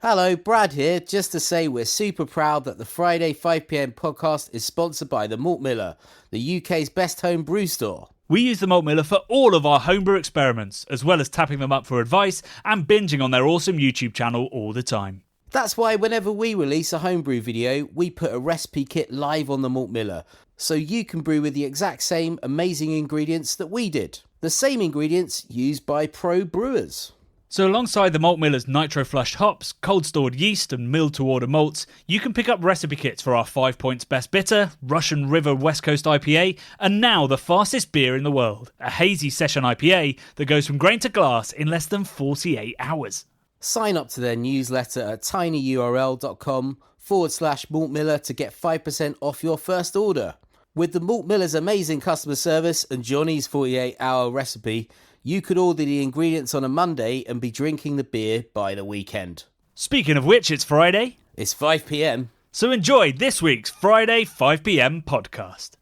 Hello, Brad here, just to say we're super proud that the Friday 5pm podcast is sponsored by the Malt Miller, the UK's best home brew store. We use the Malt Miller for all of our homebrew experiments, as well as tapping them up for advice and binging on their awesome YouTube channel all the time. That's why whenever we release a homebrew video, we put a recipe kit live on the Malt Miller, so you can brew with the exact same amazing ingredients that we did. The same ingredients used by pro brewers. So alongside the Malt Miller's nitro-flushed hops, cold-stored yeast and milled-to-order malts, you can pick up recipe kits for our 5 Points Best Bitter, Russian River West Coast IPA, and now the fastest beer in the world, a hazy session IPA that goes from grain to glass in less than 48 hours. Sign up to their newsletter at tinyurl.com/Malt Miller to get 5% off your first order. With the Malt Miller's amazing customer service and Johnny's 48-hour recipe, you could order the ingredients on a Monday and be drinking the beer by the weekend. Speaking of which, it's Friday. It's 5pm. So enjoy this week's Friday 5pm podcast.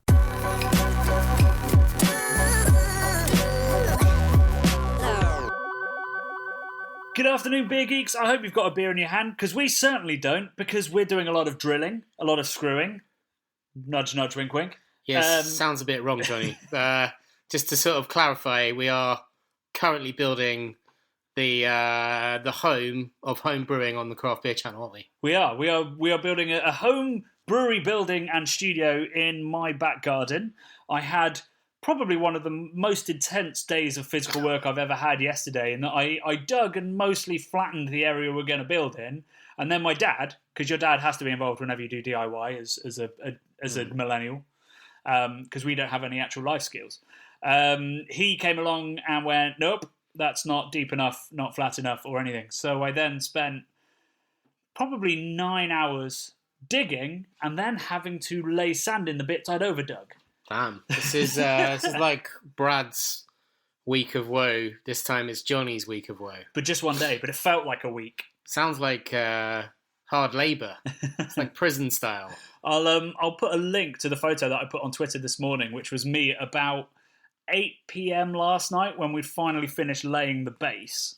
Good afternoon, beer geeks. I hope you've got a beer in your hand, because we certainly don't, because we're doing a lot of drilling, a lot of screwing. Nudge, nudge, wink, wink. Yes, sounds a bit wrong, Johnny. Just to sort of clarify, we are currently building the home of home brewing on the Craft Beer Channel, aren't we? We are building a home brewery building and studio in my back garden. I had probably one of the most intense days of physical work I've ever had yesterday, in that I dug and mostly flattened the area we're going to build in, and then my dad, because your dad has to be involved whenever you do DIY as a millennial, because we don't have any actual life skills. He came along and went, nope, that's not deep enough, not flat enough or anything. So I then spent probably 9 hours digging and then having to lay sand in the bits I'd overdug. Damn. This is like Brad's week of woe. This time it's Johnny's week of woe. But just one day, but it felt like a week. Sounds like hard labour. It's like prison style. I'll put a link to the photo that I put on Twitter this morning, which was me at about 8 p.m. last night when we'd finally finished laying the base.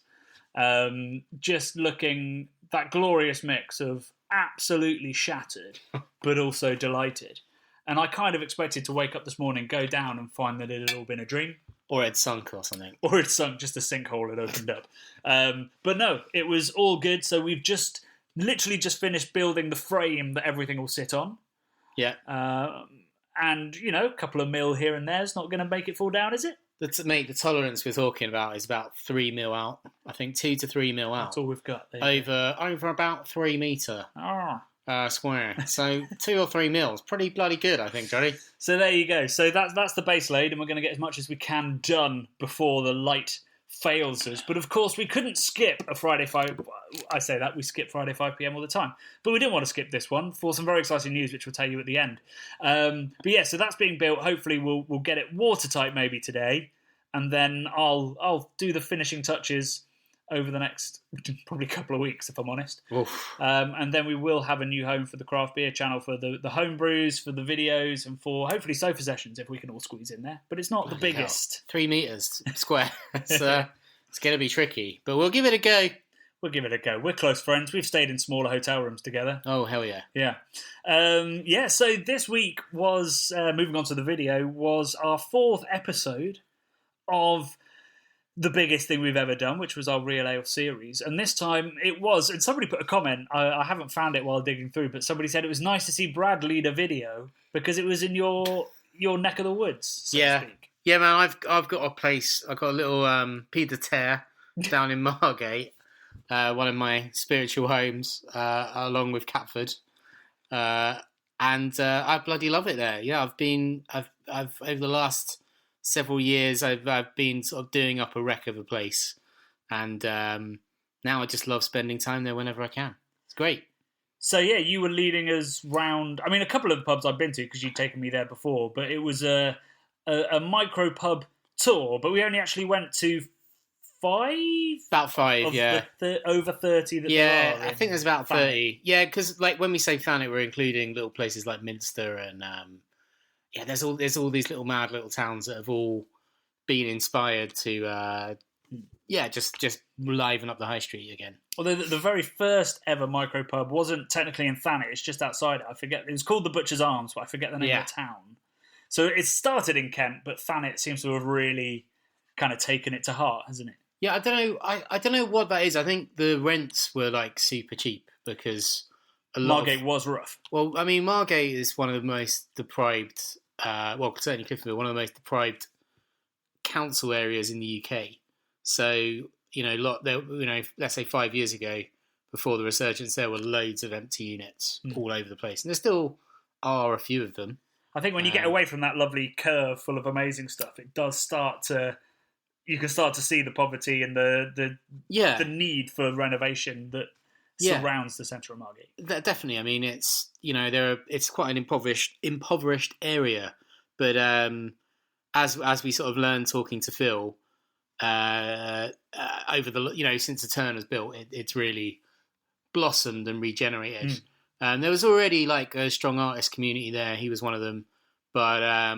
Just looking, that glorious mix of absolutely shattered, but also delighted. And I kind of expected to wake up this morning, go down and find that it had all been a dream. Or it sunk or something. Or it sunk, just a sinkhole had opened up. But no, it was all good. So we've literally just finished building the frame that everything will sit on. Yeah. And, a couple of mil here and there is not going to make it fall down, is it? Mate, the tolerance we're talking about is about 3 mil out. I think 2 to 3 mil out. That's all we've got. Over about 3 metre square. So 2 or 3 mils. Pretty bloody good, I think, Johnny. So there you go. So that's the base laid, and we're going to get as much as we can done before the light fails us. But of course, we couldn't skip a Friday 5... I say that, we skip Friday 5pm all the time. But we didn't want to skip this one for some very exciting news, which we'll tell you at the end. But yeah, so that's being built. Hopefully we'll get it watertight maybe today. And then I'll do the finishing touches over the next probably couple of weeks, if I'm honest. And then we will have a new home for the Craft Beer Channel, for the home brews, for the videos, and for hopefully sofa sessions, if we can all squeeze in there. But it's not the biggest. 3 metres square. It's going to be tricky, but we'll give it a go. We'll give it a go. We're close friends. We've stayed in smaller hotel rooms together. Oh, hell yeah. Yeah. So this week was, moving on to the video, was our 4th episode of the biggest thing we've ever done, which was our Real Ale series. And this time it was, and somebody put a comment, I haven't found it while digging through, but somebody said it was nice to see Brad lead a video because it was in your neck of the woods, so to speak. Yeah, man, I've got a place, I've got a little pied de terre down in Margate, one of my spiritual homes, along with Catford. And I bloody love it there. Yeah, I've over the last several years, I've been sort of doing up a wreck of a place, and now I just love spending time there whenever I can. It's great. So yeah, you were leading us round. I mean, a couple of the pubs I've been to because you'd taken me there before, but it was a micro pub tour. But we only actually went to 5. About 5, yeah. Over 30 that there are. I think there's about 30. Yeah, because like when we say Thanet, we're including little places like Minster and there's all these little mad little towns that have all been inspired to just liven up the high street again. Although the very first ever micropub wasn't technically in Thanet, it's just outside it. I forget. It was called the Butcher's Arms, but I forget the name of the town. So it started in Kent, but Thanet seems to have really kind of taken it to heart, hasn't it? Yeah, I don't know. I don't know what that is. I think the rents were like super cheap because Margate was rough. Well, I mean, Margate is one of the most deprived. Certainly Cliftonville, one of the most deprived council areas in the UK. So let's say 5 years ago, before the resurgence, there were loads of empty units all over the place, and there still are a few of them. I think when you get away from that lovely curve full of amazing stuff, it does start to. You can start to see the poverty and the need for renovation that surrounds the centre of Margate. Definitely. I mean, it's it's quite an impoverished area, but as we sort of learned talking to Phil over the since the turn was built, it's really blossomed and regenerated. There was already like a strong artist community there. He was one of them, but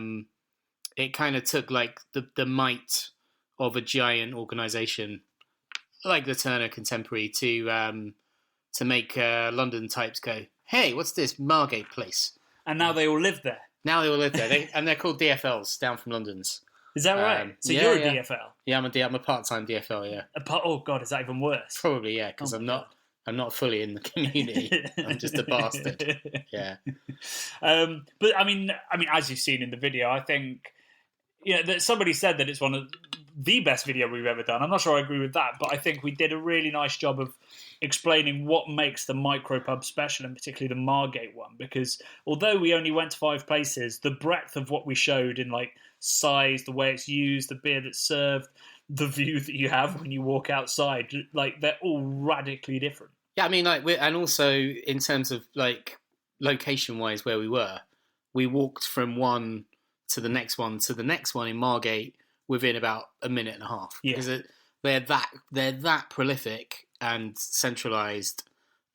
it kind of took like the might of a giant organisation like the Turner Contemporary to make London types go, hey, what's this Margate place? And now they all live there. And they're called DFLs, down from London's. Is that right? So you're a DFL? Yeah, I'm a part-time DFL, yeah. Oh, God, is that even worse? Probably, yeah, because I'm not fully in the community. I'm just a bastard. Yeah. But I mean, as you've seen in the video, I think that somebody said that it's one of the best video we've ever done. I'm not sure I agree with that, but I think we did a really nice job of explaining what makes the micropub special, and particularly the Margate one, because although we only went to 5 places, the breadth of what we showed in like size, the way it's used, the beer that's served, the view that you have when you walk outside, like they're all radically different. Yeah, I mean, and also in terms of like location-wise where we walked from one to the next one in Margate within about a minute and a half. Yeah. Because they're that prolific and centralised.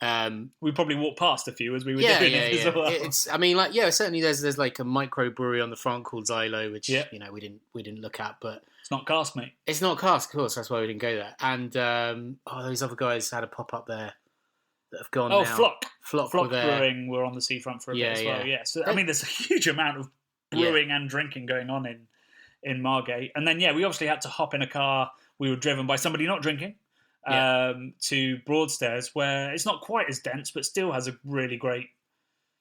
We probably walked past a few as we were doing it as well. Certainly there's like a microbrewery on the front called Xylo, which we didn't look at, but it's not Cask, mate. It's not Cask, of course. That's why we didn't go there. And those other guys had a pop up there that have gone. Oh, now. Flock were there. Brewing were on the seafront for a bit as well. Yeah. So I mean, there's a huge amount of brewing and drinking going on in Margate, and then we obviously had to hop in a car. We were driven by somebody not drinking. To Broadstairs, where it's not quite as dense, but still has a really great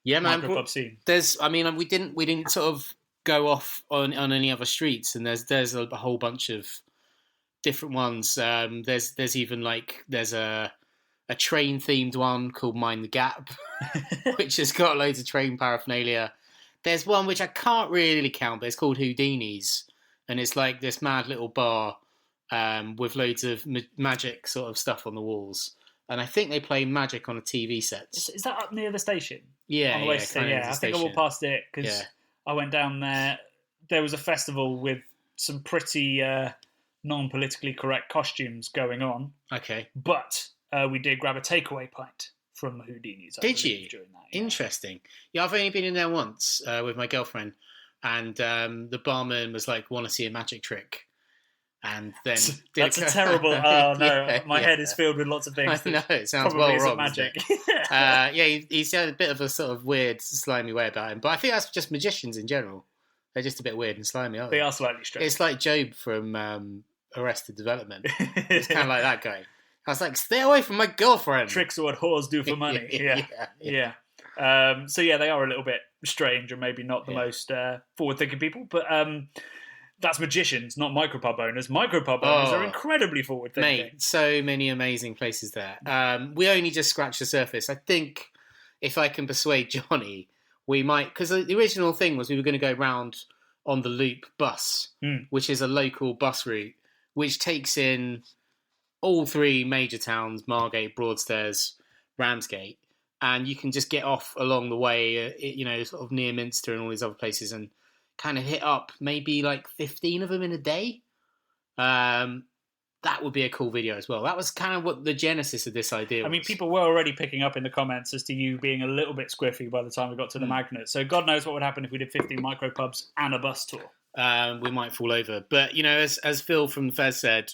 micropub scene. We didn't sort of go off on any other streets, and there's a whole bunch of different ones. There's even there's a train themed one called Mind the Gap, which has got loads of train paraphernalia. There's one which I can't really count, but it's called Houdini's, and it's like this mad little bar. With loads of magic sort of stuff on the walls. And I think they play magic on a TV set. Is that up near the station? Yeah, on the way to say, I think I walked past it because I went down there. There was a festival with some pretty non-politically correct costumes going on. Okay. But we did grab a takeaway pint from Houdini's. Did you? During that, yeah. Interesting. Yeah, I've only been in there once with my girlfriend. And the barman was like, want to see a magic trick? And then that's a terrible. Oh no, my head is filled with lots of things. I know, it sounds probably well wrong. Magic. He's had a bit of a sort of weird, slimy way about him. But I think that's just magicians in general. They're just a bit weird and slimy, aren't they? They are slightly strange. It's like Job from Arrested Development. It's kind of like that guy. I was like, stay away from my girlfriend. Tricks are what whores do for money. Yeah. So they are a little bit strange and maybe not the most forward-thinking people, but. That's magicians, not micropub owners. Micropub owners are incredibly forward-thinking. Mate, so many amazing places there. We only just scratched the surface. I think if I can persuade Johnny, we might... Because the original thing was we were going to go round on the Loop bus, which is a local bus route, which takes in all 3 major towns, Margate, Broadstairs, Ramsgate, and you can just get off along the way, sort of near Minster and all these other places, and kind of hit up maybe 15 of them in a day. That would be a cool video as well. That was kind of what the genesis of this idea was. I mean, people were already picking up in the comments as to you being a little bit squiffy by the time we got to the Magnet. So God knows what would happen if we did 15 micropubs and a bus tour. We might fall over. But, as Phil from Fez said,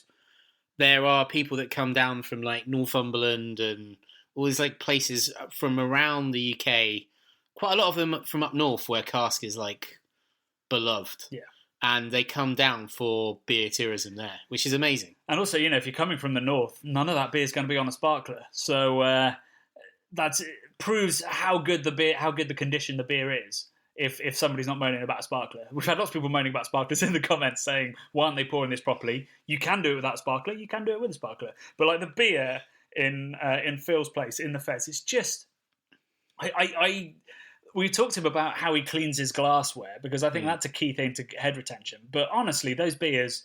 there are people that come down from like Northumberland and all these like places from around the UK. Quite a lot of them from up north, where cask is like beloved. Yeah. And they come down for beer tourism there, which is amazing. And also, if you're coming from the north, none of that beer is going to be on a sparkler. So that proves how good the condition the beer is. If somebody's not moaning about a sparkler. We've had lots of people moaning about sparklers in the comments saying, why aren't they pouring this properly? You can do it without a sparkler. You can do it with a sparkler. But like the beer in Phil's place in the Fez, it's just... We talked to him about how he cleans his glassware, because I think that's a key thing to head retention. But honestly, those beers,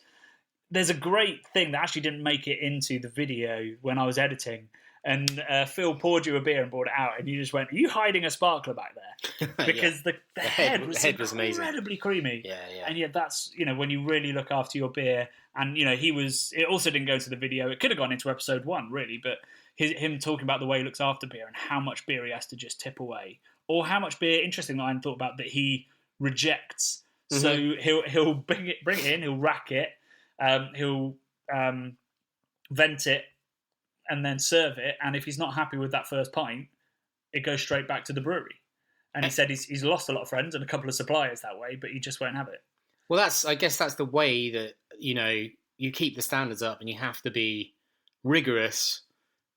there's a great thing that actually didn't make it into the video when I was editing. And Phil poured you a beer and brought it out, and you just went, are you hiding a sparkler back there? Because the head was incredibly creamy. Yeah. And yet that's, when you really look after your beer. And, it also didn't go to the video. It could have gone into episode 1, really. But him talking about the way he looks after beer and how much beer he has to just tip away. Or how much beer, interestingly, I hadn't thought about, that he rejects. Mm-hmm. So he'll bring it in, he'll rack it, he'll vent it, and then serve it. And if he's not happy with that first pint, it goes straight back to the brewery. And he said he's lost a lot of friends and a couple of suppliers that way, but he just won't have it. Well, I guess that's the way that, you keep the standards up, and you have to be rigorous,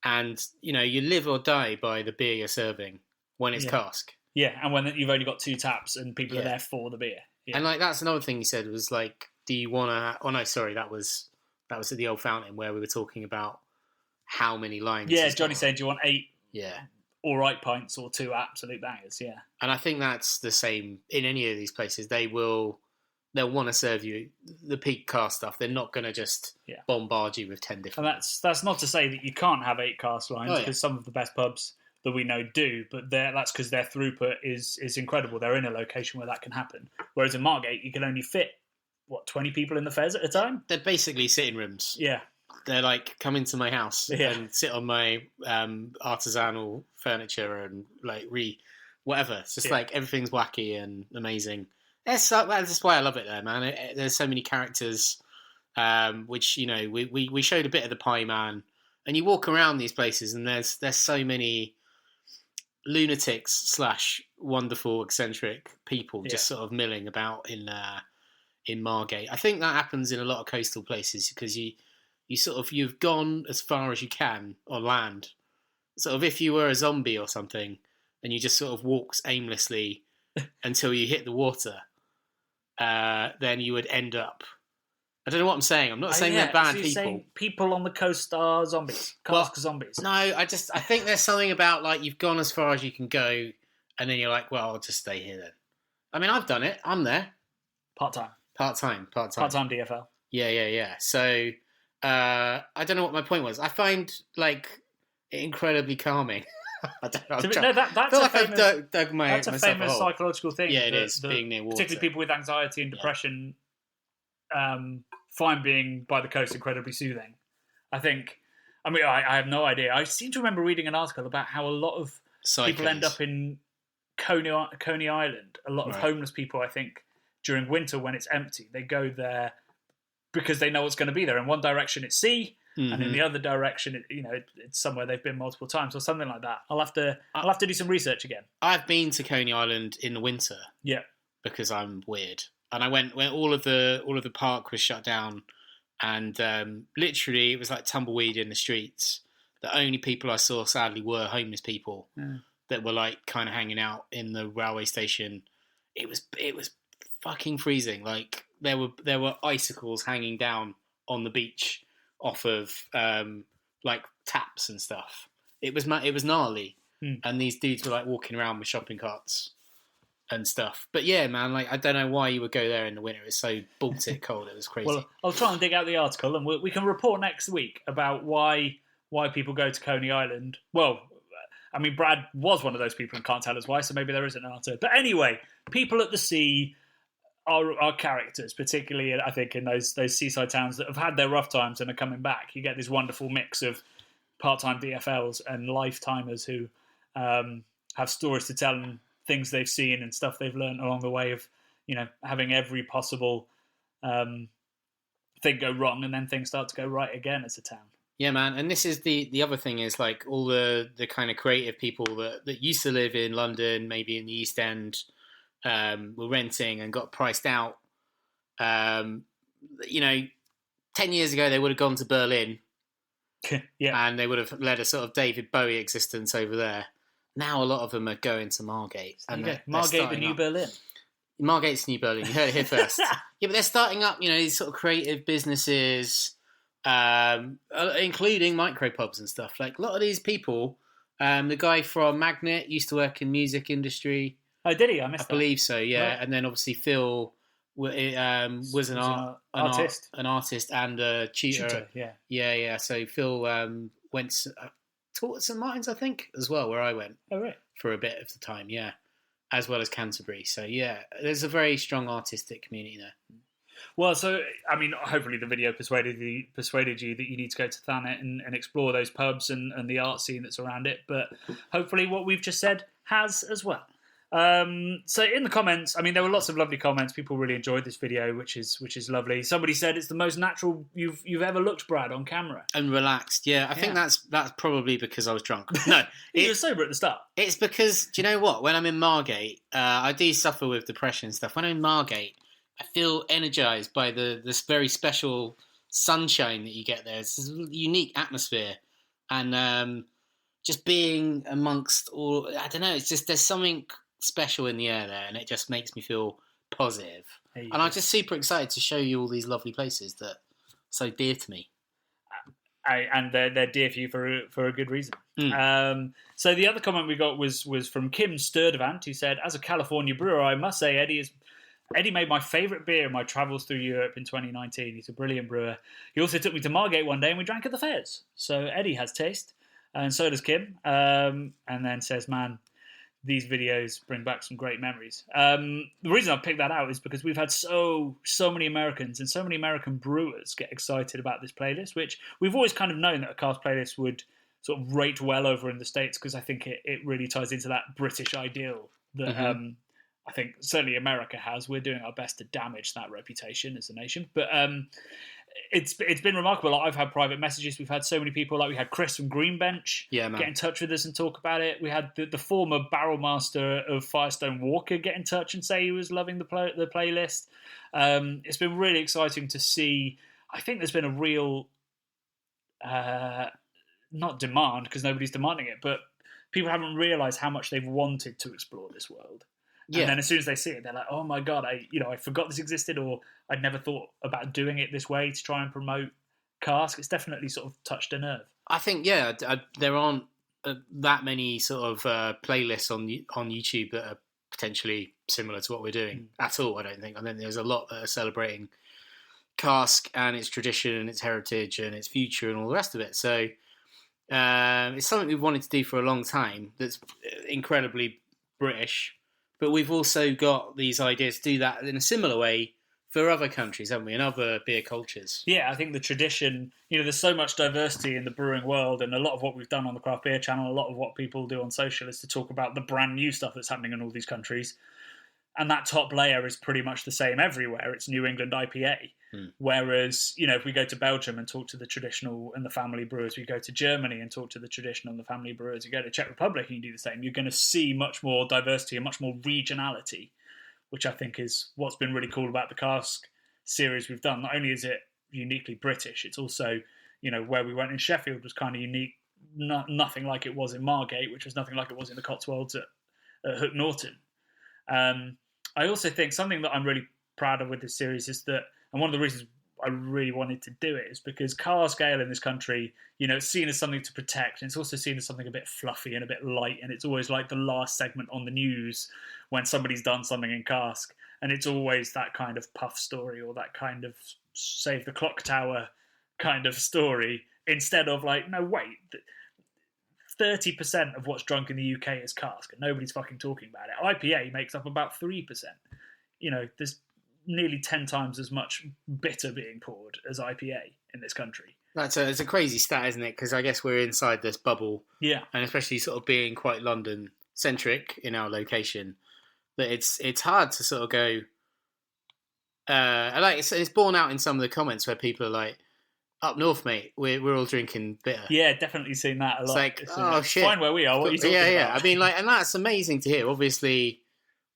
and, you live or die by the beer you're serving when it's cask. Yeah, and when you've only got 2 taps and people are there for the beer. Yeah. And like that's another thing he said was like, do you want to... Oh no, sorry, that was at the Old Fountain where we were talking about how many lines. Yeah, Johnny said, do you want 8 Yeah. all right pints or 2 absolute bangers? Yeah. And I think that's the same in any of these places. They'll want to serve you the peak cask stuff. They're not going to just bombard you with 10 different... And that's not to say that you can't have 8 cask lines, because some of the best pubs that we know do, but that's because their throughput is incredible. They're in a location where that can happen. Whereas in Margate, you can only fit, 20 people in the Fez at a time? They're basically sitting rooms. Yeah. They're like, come into my house and sit on my artisanal furniture and like whatever. It's just like everything's wacky and amazing. That's why I love it there, man. There's so many characters, which, we showed a bit of the Pie Man, and you walk around these places and there's so many lunatics / wonderful eccentric people just sort of milling about in Margate. I think that happens in a lot of coastal places, because you've gone as far as you can on land. Sort of if you were a zombie or something and you just sort of walked aimlessly until you hit the water, then you would end up... I don't know what I'm saying. I'm not saying they're bad people. Saying people on the coast are zombies. Cask zombies. No, I think there's something about like you've gone as far as you can go, and then you're like, well, I'll just stay here then. I mean, I've done it. I'm there. Part-time DFL. Yeah. So I don't know what my point was. I find like it incredibly calming. I don't know. That's a famous psychological thing. Yeah, it is. Being near water. Particularly people with anxiety and depression find being by the coast incredibly soothing. I have no idea. I seem to remember reading an article about how a lot of people end up in Coney Island. A lot of homeless people, I think, during winter when it's empty, they go there because they know what's going to be there. In one direction it's sea, and in the other direction, it's somewhere they've been multiple times or something like that. I'll have to do some research again. I've been to Coney Island in the winter. Yeah, because I'm weird. And I went when all of the park was shut down, and literally it was like tumbleweed in the streets. The only people I saw, sadly, were homeless people that were like kind of hanging out in the railway station. It was fucking freezing. Like there were icicles hanging down on the beach off of like taps and stuff. It was gnarly, and these dudes were like walking around with shopping carts and stuff. But yeah, man, like I don't know why you would go there in the winter. It's so Baltic cold. It was crazy. Well, I'll try and dig out the article, and we can report next week about why people go to Coney Island. Well, I mean, Brad was one of those people and can't tell us why, so maybe there is an answer. But anyway, people at the sea are characters, particularly I think in those seaside towns that have had their rough times and are coming back. You get this wonderful mix of part-time DFLs and lifetimers who have stories to tell and things they've seen and stuff they've learned along the way of, having every possible thing go wrong, and then things start to go right again as a town. Yeah, man. And this is the other thing is like all the kind of creative people that used to live in London, maybe in the East End, were renting and got priced out. 10 years ago, they would have gone to Berlin. Yeah. And they would have led a sort of David Bowie existence over there. Now a lot of them are going to Margate. And Margate, the new Berlin. Margate's New Berlin. You heard it here first. Yeah, but they're starting up, these sort of creative businesses, including micropubs and stuff. Like a lot of these people, the guy from Magnet used to work in music industry. Oh, did he? I missed that. I believe so, yeah. Right. And then obviously Phil was an artist and a tutor. Yeah. So Phil taught at St Martin's, I think, as well, where I went. Oh, right. For a bit of the time, yeah. As well as Canterbury. So, yeah, there's a very strong artistic community there. Well, so, I mean, hopefully the video persuaded you that you need to go to Thanet and explore those pubs and the art scene that's around it. But hopefully what we've just said has as well. So in the comments, I mean, there were lots of lovely comments. People really enjoyed this video, which is lovely. Somebody said it's the most natural you've ever looked, Brad, on camera. And relaxed, yeah. I think that's probably because I was drunk. No, you were sober at the start. It's because, do you know what? When I'm in Margate, I do suffer with depression and stuff. When I'm in Margate, I feel energised by this very special sunshine that you get there. It's a unique atmosphere, and just being amongst all, I don't know. It's just there's something special in the air there, and it just makes me feel positive. And I'm just super excited to show you all these lovely places that are so dear to me. And they're dear for you for a good reason. So the other comment we got was from Kim Sturdivant, who said, "As a California brewer, I must say Eddie made my favourite beer in my travels through Europe in 2019. He's a brilliant brewer. He also took me to Margate one day and we drank at the fairs. So Eddie has taste, and so does Kim." And then says, "Man, these videos bring back some great memories." The reason I picked that out is because we've had so many Americans and so many American brewers get excited about this playlist, which we've always kind of known that a cast playlist would sort of rate well over in the States, because I think it really ties into that British ideal that I think certainly America has. We're doing our best to damage that reputation as a nation. But it's been remarkable. Like, I've had private messages. We've had so many people. Like we had Chris from Greenbench get in touch with us and talk about it. We had the former barrel master of Firestone Walker get in touch and say he was loving the playlist. It's been really exciting to see. I think there's been a real not demand, because nobody's demanding it, but people haven't realised how much they've wanted to explore this world. Yeah. And then as soon as they see it, they're like, "Oh my God, I forgot this existed, or I'd never thought about doing it this way to try and promote cask." It's definitely sort of touched a nerve. I think, there aren't that many sort of playlists on YouTube that are potentially similar to what we're doing at all, I don't think. I think there's a lot that are celebrating cask and its tradition and its heritage and its future and all the rest of it. So it's something we've wanted to do for a long time that's incredibly British. But we've also got these ideas to do that in a similar way for other countries, haven't we, and other beer cultures. Yeah, I think the tradition, there's so much diversity in the brewing world, and a lot of what we've done on the Craft Beer channel, a lot of what people do on social is to talk about the brand new stuff that's happening in all these countries. And that top layer is pretty much the same everywhere. It's New England IPA. Whereas, if we go to Belgium and talk to the traditional and the family brewers, we go to Germany and talk to the traditional and the family brewers, you go to Czech Republic and you do the same, you're going to see much more diversity and much more regionality, which I think is what's been really cool about the cask series we've done. Not only is it uniquely British, it's also, where we went in Sheffield was kind of unique, nothing like it was in Margate, which was nothing like it was in the Cotswolds at Hook Norton. I also think something that I'm really proud of with this series is that, and one of the reasons I really wanted to do it is because cask ale in this country, it's seen as something to protect, and it's also seen as something a bit fluffy and a bit light, and it's always like the last segment on the news when somebody's done something in cask, and it's always that kind of puff story or that kind of save the clock tower kind of story, instead of like, no, wait, 30% of what's drunk in the UK is cask, and nobody's fucking talking about it. IPA makes up about 3%. There's nearly 10 times as much bitter being poured as IPA in this country. It's a crazy stat, isn't it? Because I guess we're inside this bubble. Yeah. And especially sort of being quite London-centric in our location, that it's hard to sort of go, like it's borne out in some of the comments where people are like, "Up north, mate, we're all drinking bitter." Yeah, definitely seen that a lot. It's like, shit, fine where we are. What are you talking about? Yeah. I mean, like, and that's amazing to hear. Obviously,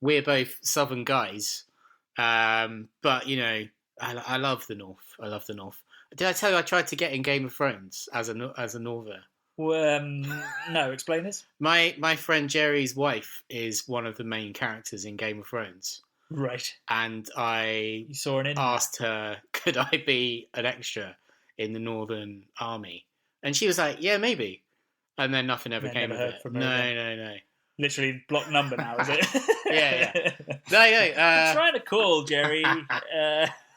we're both southern guys, but you know, I love the north. I love the north. Did I tell you I tried to get in Game of Thrones as a norther? No, explain this. My friend Jerry's wife is one of the main characters in Game of Thrones. Right. And I asked her, could I be an extra in the Northern Army? And she was like, yeah, maybe. And then nothing ever came of it. No. Literally block number now, is it? Yeah. I'm trying to call Jerry.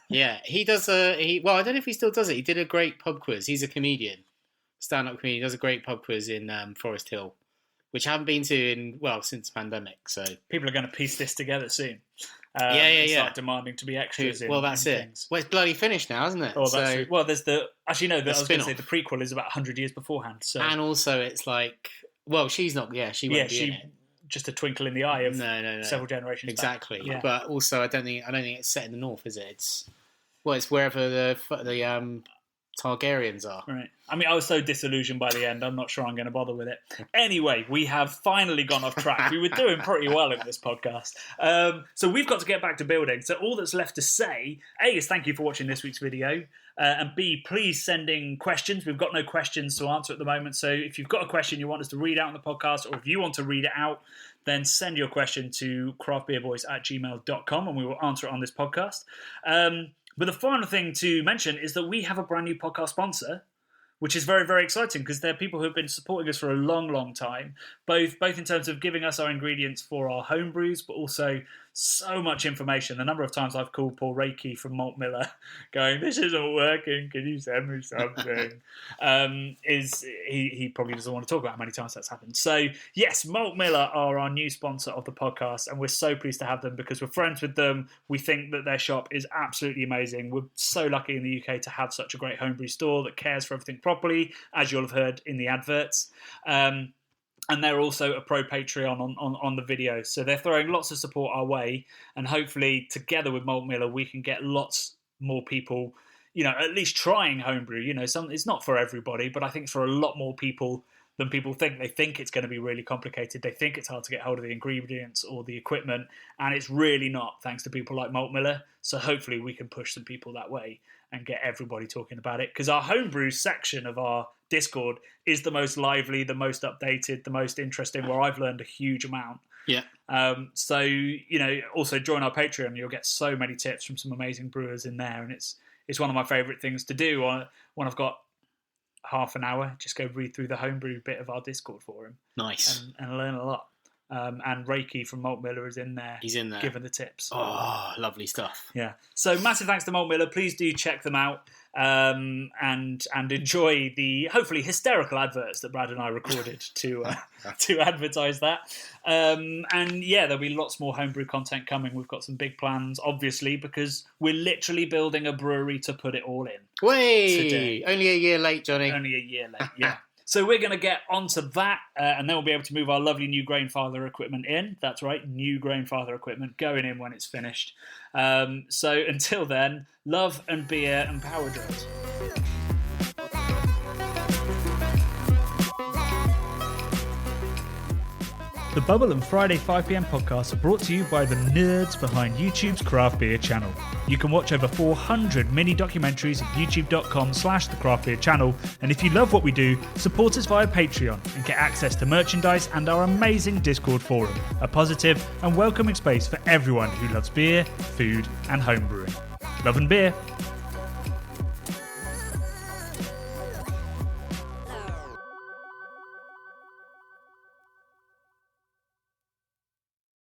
Yeah, he does well, I don't know if he still does it. He did a great pub quiz. He's a comedian, stand-up comedian. He does a great pub quiz in Forest Hill, which I haven't been to since pandemic. So people are going to piece this together soon. Start demanding to be extras. That's it. Things. Well, it's bloody finished now, isn't it? Oh, that's true. Well, there's the I was going to say the prequel is about 100 years beforehand. So and also it's like, well, she's not. Yeah, she won't be in it. Just a twinkle in the eye of no. several generations. Exactly. Back. Yeah. But also, I don't think it's set in the north, is it? It's wherever the Targaryens are. Right. I mean, I was so disillusioned by the end, I'm not sure I'm going to bother with it. Anyway, we have finally gone off track. We were doing pretty well in this podcast. So we've got to get back to building. So all that's left to say, A, is thank you for watching this week's video. And B, please send in questions. We've got no questions to answer at the moment. So if you've got a question you want us to read out on the podcast, or if you want to read it out, then send your question to craftbeerboys@gmail.com and we will answer it on this podcast. But the final thing to mention is that we have a brand new podcast sponsor, which is very, very exciting because they're people who have been supporting us for a long, long time, both in terms of giving us our ingredients for our home brews, but also so much information. The number of times I've called Paul Reiki from Malt Miller going, this isn't working, can you send me something? He probably doesn't want to talk about how many times that's happened. So yes, Malt Miller are our new sponsor of the podcast, and we're so pleased to have them because we're friends with them. We think that their shop is absolutely amazing. We're so lucky in the UK to have such a great homebrew store that cares for everything properly, as you'll have heard in the adverts. And they're also a pro Patreon on the video. So they're throwing lots of support our way. And hopefully, together with Malt Miller, we can get lots more people, at least trying homebrew. It's not for everybody, but I think it's for a lot more people than people think. They think it's going to be really complicated. They think it's hard to get hold of the ingredients or the equipment. And it's really not, thanks to people like Malt Miller. So hopefully we can push some people that way and get everybody talking about it. Because our homebrew section of our Discord is the most lively, the most updated, the most interesting, where I've learned a huge amount. Yeah. So, also join our Patreon. You'll get so many tips from some amazing brewers in there. And it's one of my favourite things to do when I've got half an hour. Just go read through the homebrew bit of our Discord forum. Nice. And learn a lot. And Reiki from Malt Miller is in there. He's in there. Giving the tips. Oh, lovely stuff. Yeah. So massive thanks to Malt Miller. Please do check them out and enjoy the hopefully hysterical adverts that Brad and I recorded to advertise that. And yeah, there'll be lots more homebrew content coming. We've got some big plans, obviously, because we're literally building a brewery to put it all in. Way! Only a year late, Johnny. Only a year late, yeah. So we're going to get onto that, and then we'll be able to move our lovely new Grainfather equipment in. That's right, new Grainfather equipment going in when it's finished. So until then, love and beer and power drills. The Bubble and Friday 5pm podcasts are brought to you by the nerds behind YouTube's Craft Beer channel. You can watch over 400 mini documentaries at youtube.com/the Craft Beer channel. And if you love what we do, support us via Patreon and get access to merchandise and our amazing Discord forum, a positive and welcoming space for everyone who loves beer, food and homebrewing. Love and beer.